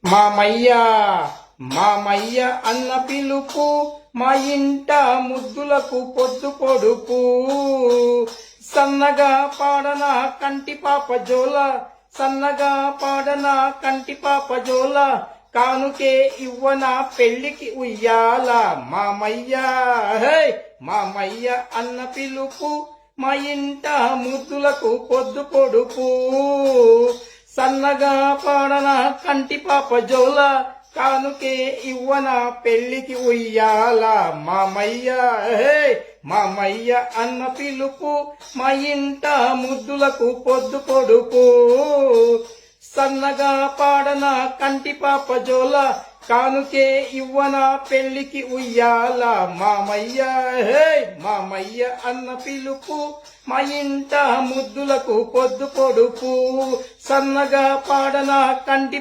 మామయ్య మామయ్య అన్న పిలుపు మా ఇంట ముద్దులకు పొద్దు పొడుపు సన్నగా పాడన కంటి పాప జోల సన్నగా పాడన కంటి పాప జోల కానుకే ఇవ్వన పెళ్లికి ఉయ్యాల మామయ్య హే మామయ్య అన్న పిలుపు మా ఇంట ముద్దులకు పొద్దు పొడుపు సన్నగా పాడన కంటి పాప జోల కానుకే ఇవ్వన పెళ్లికి ఉయ్యాల మామయ్య హే మామయ్య అన్న పిలుపు మా ఇంట ముద్దులకు పొద్దు పొడుపు సన్నగా పాడన కంటి పాప జోల కానుకే ఇవ్వన పెళ్లికి ఉయ్యాల మామయ్య హే మామయ్య అన్న పిలుపు మా ఇంట ముద్దులకు పొద్దు పొడుపు సన్నగా పాడన కంటి